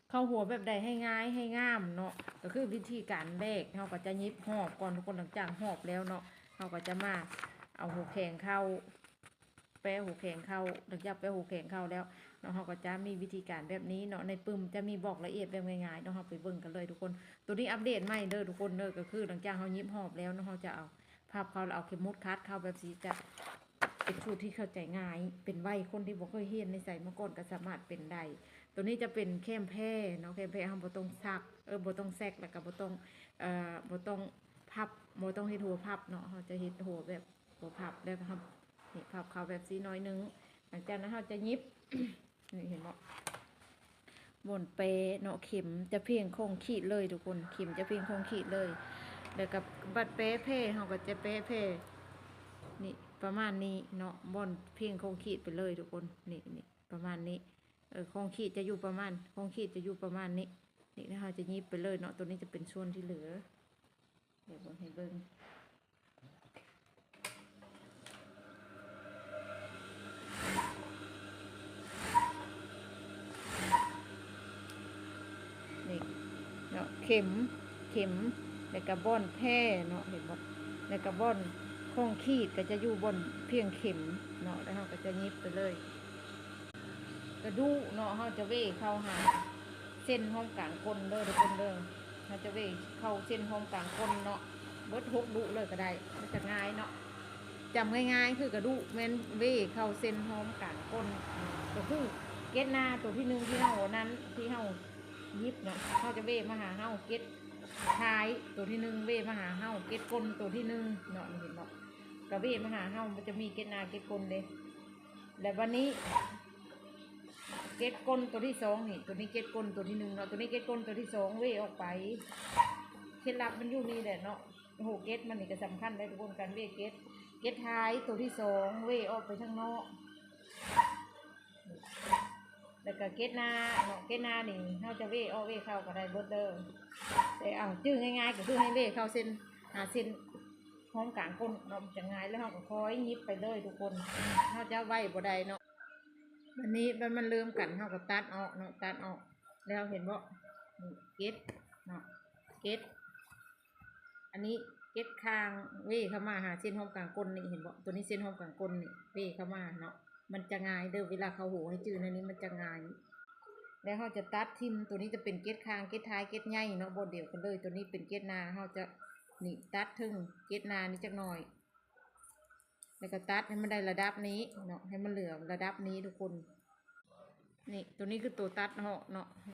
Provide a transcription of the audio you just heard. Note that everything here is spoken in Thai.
เข้าหัวแบบใดให้ง่ายให้งามเนาะก็คือวิธีการแบกเราก็จะยิบหอบก่อนทุกคนหลังจากหอบแล้วเนาะเราก็จะมาเอาหัวแข็งเข้าแปะหัวแข็งเข้าหลังจากแปะหัวแข็งเข้าแล้วเนาะเราก็จะมีวิธีการแบบนี้เนาะในปึ้มจะมีบอกละเอียดแบบง่ายๆเนาะเราไปเบิ่งกันเลยทุกคนตัวนี้อัปเดตใหม่เด้อทุกคนเด้อก็คือหลังจากเรายิบหอบแล้วเนาะเราจะเอาพับเข้าแล้วเอาเข็มมุดคัดเข้าแบบสีจะเป็นสูตรที่เข้าใจง่ายเป็นวัยคนที่บ่เคยเรียนในใส่มาก่อนก็สามารถเป็นได้ ตัวนี้จะเป็นเข้มแพร่เนาะเข้มแพร่ห้ามบ่ต้องซักบ่ต้องแซกแล้วก็บ่ต้องบ่ต้องพับบ่ต้องเฮ็ดหัวพับเนาะเราจะเฮ็ดหัวแบบหัวพับแล้วครับนี่พับเขาแบบสีน้อยนึงหลังจากนั้นเราจะยิบ นี่เห็นบ่บนเปเนาะเข็มจะเพียงคงขีดเลยทุกคนเข็มจะเพียงคงขีดเลยแล้วกับบัดเป๊ะเพ่เราก็จะเป๊ะเพ่นี่ประมาณนี้เนาะบนเพียงคงขีดไปเลยทุกคนนี่ประมาณนี้คงขีดจะอยู่ประมาณคงขีดจะอยู่ประมาณนี้นี่นะคะจะยิบไปเลยเนาะตัวนี้จะเป็นส่วนที่เหลือเดี๋ยวบนให้เบิ้งนี่เนาะเข็มแล้วก็บ่อนแพร่เนาะเห็นบ่แล้วก็บ่อนคงขีดก็จะอยู่บนเพียงเข็มเนาะแล้วเราก็จะยิบไปเลยกระดูเนาะเราจะเว่เข้าหาเส้นห้องกลางก้นเลยทุกคนเลยเราจะเว่เข้าเส้นห้องกลางก้นเนาะเบิด6ดุเลยก็ได้มันจะง่ายเนาะจำง่ายๆคือกระดูแม่นเว่เข้าเส้นห้องกลางก้นก็คือเก็ดหน้าตัวที่1ที่เฮานั้นที่เฮายิบเนาะเขาจะเว่มาหาเฮาเก็ดท้ายตัวที่1เว่มาหาเฮาเก็ดก้นตัวที่1เนาะเห็นเนาะกระเว่มาหาเฮามันจะมีเก็ดหน้าเก็ดก้นเลยแล้ววันนี้เก็ดก้นตัวที่2นี่ตัวนี้เก็ดก้นตัวที่1เนาะตัวนี้เก็ดก้นตัวที่2เว่ออกไปเคล็ดลับมันอยู่นี่แหละเนาะโอ้โหเก็ดมันนี่ก็สำคัญเลยทุกคนการเว่เก็ดท้ายตัวที่2เว่ออกไปข้างนอกแล้วก็เก็ดหน้าเนาะเก็ดหน้านี่เขาจะเว่ออกเว่เข้าก็ได้เบิดเด้อแต่เอาจื้อง่ายๆก็คือให้เว่เข้าเส้นหาเส้นห้องกลางก้นเราจะง่ายแล้วเราก็คอยยิบไปเลยทุกคนเขาจะไว้บ่ได้เนาะวันนี้มันเริ่มกันเขาก็ตัดออกเนาะตัดออกแล้วเห็นบ่เก็ดเนาะเก็ดอันนี้เก็ดคางเว่เข้ามาหาเส้นห้องกลางก้นนี่เห็นบ่ตัวนี้เส้นห้องกลางก้นนี่เว่เข้ามาเนาะมันจะง่ายเด้อเวลาเขาโหให้จืดในนี้มันจะง่ายแล้วเขาจะตัดทิมตัวนี้จะเป็นเก็ดคางเก็ดท้ายเก็ดใหญ่เนาะบนเดียวกันเลยตัวนี้เป็นเก็ดนาเขาจะนี่ตัดถึงเก็ดนานี่จักหน่อยแล้วก็ตัดให้มันได้ระดับนี้เนาะให้มันเหลือระดับนี้ทุกคนนี่ตัวนี้คือตัวตัดเนาะ